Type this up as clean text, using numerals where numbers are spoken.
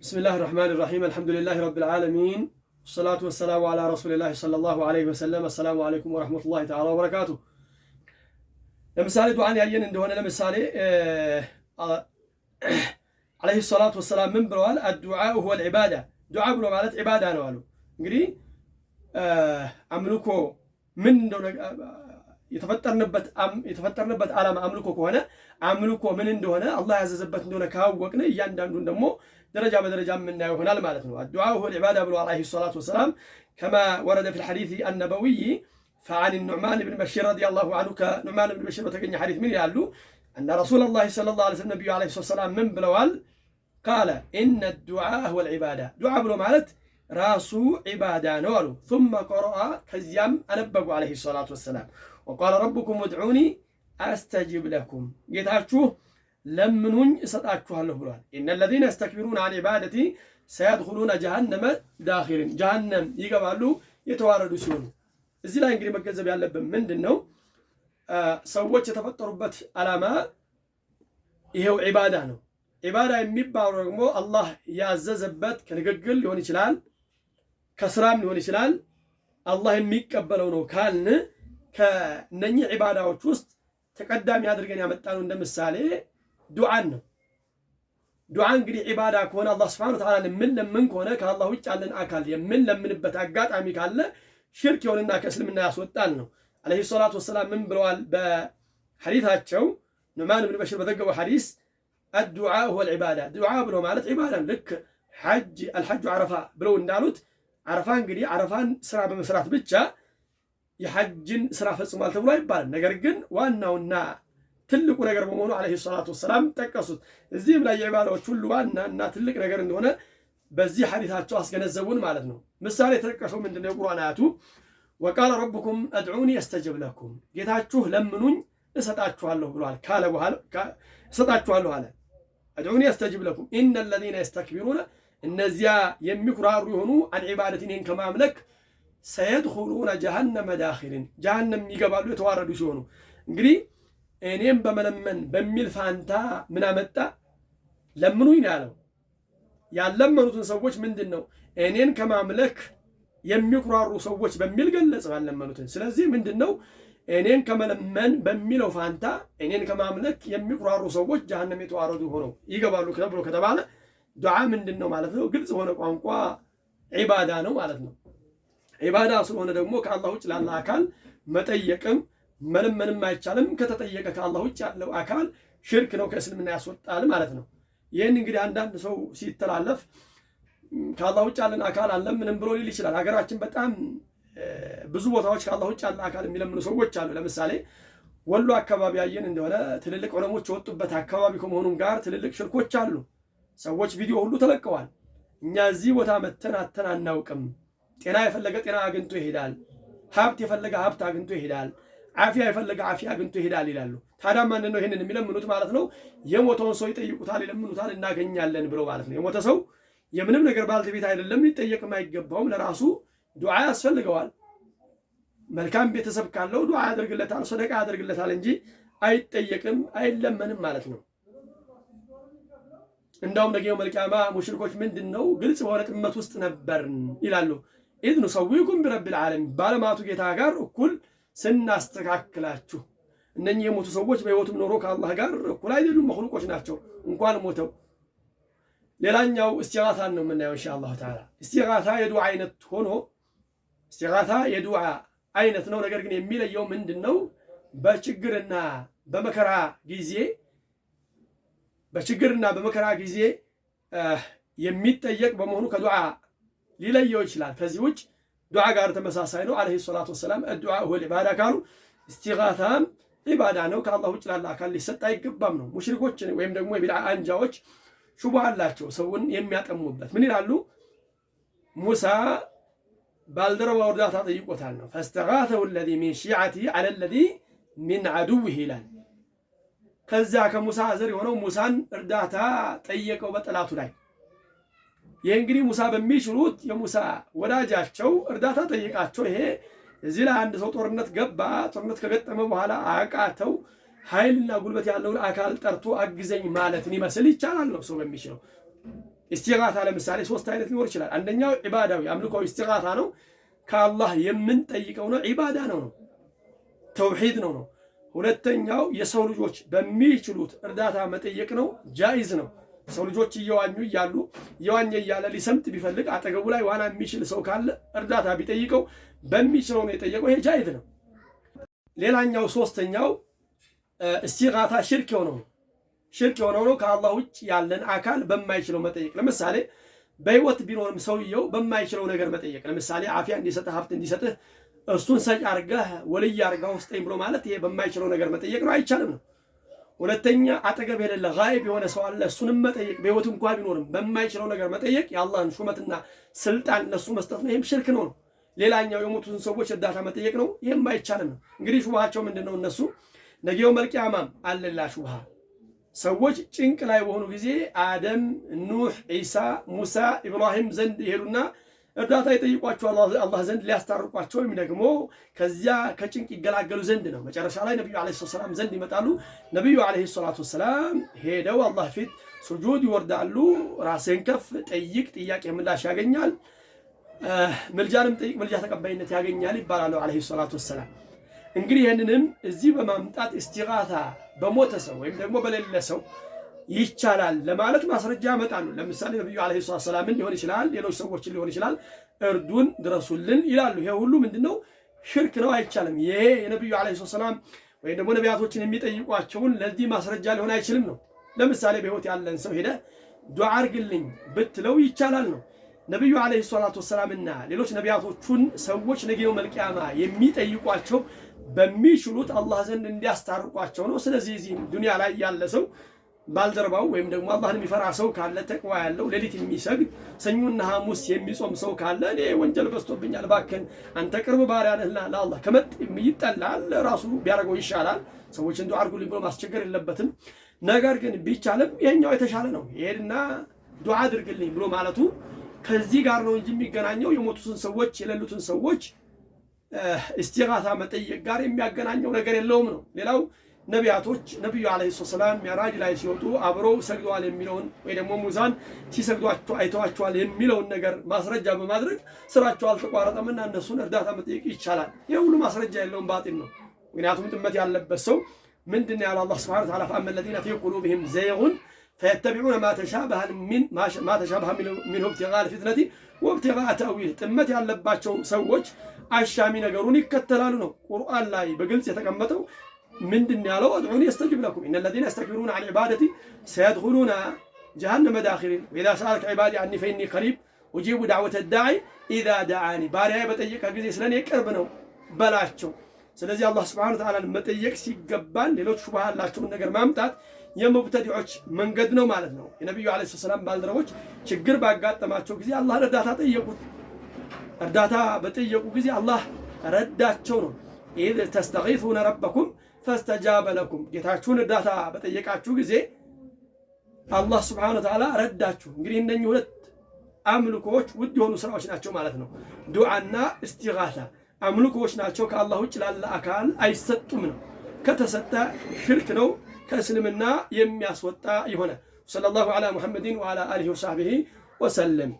بسم الله الرحمن الرحيم الحمد لله رب العالمين والصلاة والسلام على رسول الله صلى الله عليه وسلم السلام عليكم ورحمة الله تعالى وبركاته لمثال دعاء يأين عندهن لمثال عليه الصلاة والسلام من بروال الدعاء هو العبادة دعاء بلو مالت عبادة نوالو እንግዲህ አምልኮ ምን እንደሆነ የተፈጠርንበት ዓላማ አምልኮ ከሆነ አምልኮ ምን እንደሆነ አላህ ያዘዘበት እንደሆነ ካወቅን እያንዳንዱን ደግሞ درجة بدرجة من هنا المالتنا الدعاء هو العبادة بلو عليه الصلاة والسلام كما ورد في الحديث النبوي فعن النعمان بن بشير رضي الله عنه كنعمان بن بشير وتقني حديث من يالو أن رسول الله صلى الله عليه وسلم النبي عليه الصلاة والسلام من بلوال قال إن الدعاء هو العبادة دعاء بلو مالت راسو عبادة نولو ثم قرأ كزيام أنبقوا عليه الصلاة والسلام وقال ربكم ادعوني أستجب لكم يتعشوه لمنون استطاعوا الله بلوال إن الذين يستكبرون عن عبادتي سيدخلون جهنم داخلين جهنم يقبلوا يتواردوا سيونو እዚህ ላይ እንግዲህ መገንዘብ ያለብን ምንድነው ሰዎች የተፈጠሩበት ዓላማ ይሄው ዒባዳ ነው ዒባዳ የሚባለው ደግሞ አላህ ያዘዘበት ከንግግር ሊሆን ይችላል ከስራም ሊሆን ይችላል አላህ የሚቀበለው ነው ካልን ከነኚህ ዒባዳዎች ውስጥ ተቀዳሚ አድርገን ያመጣነው እንደምሳሌ ዱዓን ነው ዱዓ እንግዲህ ዒባዳ ከሆነ አላህ Subhanahu Wa Ta'ala ለምን ከሆነ ከአላህ ውጭ ያለን አካል የምንለምንበት አጋጣሚ ካለ ሽርክ ይሆንና ከእስልምና ያስወጣል ነው አለይሂ ሰላቱ ወሰላም ምን ብለዋል በሐዲታቸው ኑማን ኢብኑ በሽር በዘገበው ሐዲስ الدعاء هو العباده دعاء ብሎ ማለት ዒባዳ ልክ ሐጅ الحج عرفه ብለው እንዳሉት عرفه እንግዲህ عرفان ስራ በመስራት ብቻ የሐጅን ስራ ፈጽሟል ተብሎ አይባልም ነገር ግን ዋናውና ትልቁ ነገር በመሆኑ አለይሂ ሰላቱ ወሰላም ጠቀሱት እዚህም ላይ የዒባዳዎች ሁሉ ዋናና ትልቅ ነገር እንደሆነ በዚህ ሐዲታቸው አስገነዘቡን ማለት ነው ምሳሌ ተጠቀሰው ምንድነው የቁርአን አያቱ وقال ربكم ادعوني استجب لكم ጌታችሁ ለምኑኝ እሰጣችኋለሁ ብሏል ካለ በኋላ እሰጣችኋለሁ አለ ادعوني استجب لكم ان الذين يستكبرون እነዚያ የሚኩራሩ የሆኑ عن عبادتي እኔን ከማምለክ سيدخلون جهنم داخلين جهنم ይገባሉ የተዋረዱ ሲሆኑ እንግዲህ እኔም በመለመን በሚል ፋንታ ምን አመጣ ለምኑኝ ያለው ያለመኑትን ሰዎች ምንድነው እኔን ከማምለክ የሚኩራሩ ሰዎች በሚል ገለጸ ያለመኑትን ስለዚህ ምንድነው እኔን ከመለመን በሚለው ፋንታ እኔን ከማምለክ የሚኩራሩ ሰዎች ጀሃነም የተዋረዱ ሆነው ይገባሉ ተብሎ ከተባለ ዱዓ ምንድነው ማለት ነው ግልጽ ሆነ ቋንቋ ዒባዳ ነው ማለት ነው ዒባዳ ስለሆነ ደግሞ ከአላህ ውጭ ላለ አካል መጠየቅም መለመንም አይቻልም ከተጠየቀ ከአላህ ውጭ ያለው አካል ሽርክ ነው ከእስልምና ያስወጣል ማለት ነው ይሄን እንግዲህ አንዳንድ ሰው ሲተላለፍ ከአላህ ውጭ ያለን አካል አለምንም ብሎ ሊል ይችላል ሀገራችን በጣም ብዙ ቦታዎች ከአላህ ውጭ ያለ አካል የሚለምኑ ሰዎች አሉ ለምሳሌ ወሎ አካባቢ ያየን እንደሆነ ትልልቅ ዑለሞች ወጡበት አካባቢ ከመሆኑም ጋር ትልልቅ ሽርኮች አሉ ሰዎች ቪዲዮ ሁሉ ተለቀዋል እኛ እዚህ ቦታ መተን አናውቅም ጤና የፈለገ ጤና አግኝቶ ይሄዳል ሀብት የፈለገ ሀብት አግኝቶ ይሄዳል አፊያ የፈለገ አፊያ አግኝቶ ይሄዳል ይላሉ ታዲያ ማን ነው ይሄንን የሚለምኑት ማለት ነው የሞተውን ሰው ይጠይቁታል ይለምኑታል እናገኛለን ብለው ማለት ነው የሞተ ሰው የምንም ነገር ባልተቤት አይደለም ሊጠየቅም አይገባውም ለራሱ ዱዓ ያስፈልገዋል መልካም ቤተሰብ ካለው ዱዓ ያደርግለታል ሰደቃ ያደርግለታል እንጂ አይጠየቅም አይለመንም ማለት ነው እንደውም ነገው መልካማ ሙሽሪኮች ምንድነው ግልጽ በሆነ ጥመት ውስጥ ነበርን ይላሉ ኢድኑ ሰዊኩም ቢረብል ዓለም ባለማቱ ጌታ ጋር እኩል ስናስተካክላችሁ እነኚህ የሞቱ ሰዎች በህይወቱም ኖሮ ከአላህ ጋር እኩል አይደሉም መخلوቆች ናቸው እንኳን ሞተው ሌላኛው እስቲጋታ ነው የምናየው ኢንሻአላህ ተዓላ እስቲጋታ የዱዓ አይነት ሆኖ እስቲጋታ የዱዓ አይነት ነው ነገር ግን የሚለየው ምንድነው በችግርና በመከራ ጊዜ የሚጠየቅ በመሆኑ ከዱዓ ሊለየው ይችላል ከዚህ ውጭ ዱዓ ጋር ተመሳሳይ ነው አለይሂ ሰላቱ ወሰለም الدعاء هو العباده ካሉ እስቲጋታም ዒባዳ ነው ከአላህ ውጭ ላለ አካል ሊሰጥ አይገባም ነው ሙሽሪኮች ወይም ደግሞ የቢድዓ አንጃዎች ሹብሃ አላቸው ሰውን የሚያጠሙበት ምን ይላሉ ሙሳ ባልደረባው እርዳታ ጠይቆታል ነው فاستغاثه الذي من شيعته على الذي من عدوه ይላል ከዛ ከሙሳ ዘር የሆነው ሙሳን እርዳታ ጠየቀው በጠላቱ ላይ ይሄ እንግዲህ ሙሳ በሚሽሩት የሙሳ ወዳጃቸው እርዳታ ጠይቃቸው ይሄ እዚህ ላይ አንድ ሰው ጦርነት ከገጠመ በኋላ አቃተው ኃይልና ጉልበት ያለው አካል ጠርቶ አግዘኝ ማለትን ይመስል ይቻላል ነው ሰው በሚሽረው ኢስቲጋታ ለምሳሌ ሶስት አይነት ሊኖር ይችላል። አንደኛው ዒባዳዊ አምልኮ ኢስቲጋታ ነው፣ ከአላህ የምንጠይቀው ነው፣ ዒባዳ ነው፣ ተውሂድ ነው። ሁለተኛው የሰው ልጆች በሚችሉት እርዳታ መጠየቅ ነው፣ ጃኢዝ ነው። ሰው ልጆች እየዋኙ እያሉ እየዋኘ እያለ ሊሰምጥ ቢፈልግ አጠገቡ ላይ ዋና የሚችል ሰው ካለ እርዳታ ቢጠይቀው በሚችለው ነው የጠየቀው፣ ይሄ ጃኢዝ ነው። ሌላኛው ሶስተኛው ኢስቲጋታ ሽርክ የሆነው ነው፣ ከአላህ ውጭ ያለን አካል በማይችለው መጠየቅ። ለምሳሌ በህይወት ቢኖርም ሰውየው በማይችለው ነገር መጠየቅ። ለምሳሌ አፊያ እንዲሰጥህ ሀብት እንዲሰጥህ እሱን ሰጭ አርገህ ወልይ አርገህ ውስጠኝ ብሎ ማለት ይሄ በማይችለው ነገር መጠየቅ ነው፣ አይቻልም ነው። ሁለተኛ አጠገብ የሌለ ጋይብ የሆነ ሰው አለ፣ እሱንም መጠየቅ በህይወት እንኳን ቢኖርም በማይችለው ነገር መጠየቅ የአላህን ሹመትና ስልጣን ለሱ መስጠት ነው፣ ይሄም ሽርክ ነው። ሌላኛው የሞቱትን ሰዎች እርዳታ መጠየቅ ነው፣ ይሄም አይቻልም ነው። እንግዲህ ሹብሃቸው ምንድነው? እነሱ ነገው መልቂያማም አለላ ሹብሃ ሰዎች ጭንቅ ላይ በሆኑ ጊዜ አደም፣ ኑህ፣ ኢሳ፣ ሙሳ፣ ኢብራሂም ዘንድ ይሄዱና እርዳታ ይጠይቋቸዋል አላህ ዘንድ ሊያስታርቋቸው ወይም ደግሞ ከዚያ ከጭንቅ ይገላገሉ ዘንድ ነው። መጨረሻ ላይ ነብዩ አለይሂ ሰላም ዘንድ ይመጣሉ። ነብዩ አለይሂ ሰላም ሄደው አላህ ፊት ሱጁድ ይወርዳሉ። ራስን ከፍ ጠይቅ፣ ጥያቄ ምላሽ ያገኛል። ምልጃንም ጠይቅ፣ ምልጃ ተቀባይነት ያገኛል ይባላሉ አለይሂ ሰላም። እንግዲህ ይህንንም እዚህ በማምጣት ኢስቲጋታ በሞተ ሰው ወይም ደግሞ በሌለ ሰው ይቻላል ለማለት ማስረጃ ያመጣሉ። ለምሳሌ ነብዩ አለይሂ ሰላምን ሊሆን ይችላል፣ ሌሎች ሰዎችን ሊሆን ይችላል፣ እርዱን ድረሱልን ይላሉ። ይሄ ሁሉ ምንድነው? ሽርክ ነው፣ አይቻልም። ይሄ የነብዩ አለይሂ ሰላም ወይም ደግሞ ነቢያቶችን የሚጠይቋቸውን ለዚህ ማስረጃ ሊሆን አይችልም ነው። ለምሳሌ በህይወት ያለን ሰው ሄደ ዱዓ አርግልኝ ብትለው ይቻላል ነው። ነብዩ አለይሂ ሰላምና ሌሎች ነቢያቶቹን ሰዎች ነገው መልቂያማ የሚጠይቋቸው በሚችሉት አላህ ዘንድ እንዲያስታርቋቸው ነው። ስለዚህ እዚህ ዱንያ ላይ ያለ ሰው ባልደረባው ወይም ደግሞ አላህን የሚፈራ ሰው ካለ፣ ተቅዋ ያለው ሌሊት የሚሰግድ ሰኞና ሐሙስ የሚጾም ሰው ካለ እኔ ወንጀል በዝቶብኛል እባክህን አንተ ቅርብ ባሪያ ነህና ለአላህ ከመጥ ይጠላል፣ ራሱ ቢያደርገው ይሻላል። ሰዎችን ዱዓ አድርጉልኝ ብሎ ማስቸገር የለበትም። ነገር ግን ቢቻልም ይሄኛው የተሻለ ነው። ይሄድና ዱዓ አድርግልኝ ብሎ ማለቱ ከዚህ ጋር ነው እንጂ የሚገናኘው የሞቱትን ሰዎች የሌሉትን ሰዎች ኢስቲጋታ መጠየቅ ጋር የሚያገናኘው ነገር የለውም ነው። ሌላው ነቢያቶች ነብዩ አለይሂ ሰላም ሚዕራጅ ላይ ሲወጡ አብረው ሰግደዋል የሚለውን ወይ ደግሞ ሙዛን ሲሰግዷቸው አይተዋቸዋል የሚለውን ነገር ማስረጃ በማድረግ ስራቸው አልተቋረጠምና እነሱን እርዳታ መጠየቅ ይቻላል። ይሄ ሁሉ ማስረጃ የለውም፣ ባጢል ነው። ምክንያቱም ጥመት ያለበት ሰው ምንድን ነው ያለው አላህ ሱብሓነሁ ወተዓላ ፈአመ الذين في قلوبهم زيغ فيتبعون ما تشابه منه ابتغاء الفتنة وابتغاء تأويله። ጥመት ያለባቸው ሰዎች አሻሚ ነገሩን ይከተላሉ ነው። ቁርአን ላይ በግልጽ የተቀመጠው ምንድን ያለው? አድዑኒ የስተጅብ ለኩም ኢነ الذين يستكبرون عن عبادتي سيدخلون جهنم داخرين وإذا سألك عبادي عني فإني قريب أجيب دعوة الداعي إذا دعاني። ባሪያዬ በጠየቀ ጊዜ ስለኔ ቅርብ ነው በላቸው። ስለዚህ አላህ ሱብሓነሁ ወተዓላ መጠየቅ ሲገባን ሌሎች ሹብሃ ያላቸውን ነገር ማምጣት የሙብተዲዖች መንገድ ነው ማለት ነው። የነብዩ አለይሂ ሰላም ባልደረቦች ችግር ባጋጠማቸው ጊዜ አላህ እርዳታ ጠየቁት። እርዳታ በጠየቁ ጊዜ አላህ ረዳቸው ነው። ኢዝ ተስተጊሱነ ረበኩም ፈስተጃበ ለኩም። ጌታችሁን እርዳታ በጠየቃችሁ ጊዜ አላህ ሱብሓነሁ ወተዓላ ረዳችሁ። እንግዲህ እነኚህ ሁለት አምልኮዎች ውድ የሆኑ ስራዎች ናቸው ማለት ነው። ዱዓና ኢስቲጋሳ አምልኮዎች ናቸው። ከአላህ ውጭ ላለ አካል አይሰጡም ነው። ከተሰጠ ሽርክ ነው፣ ከእስልምና የሚያስወጣ ይሆናል። ሰለላሁ ዐላ ሙሐመድን ወዐላ አሊሂ ወሰሕቢሂ ወሰለም።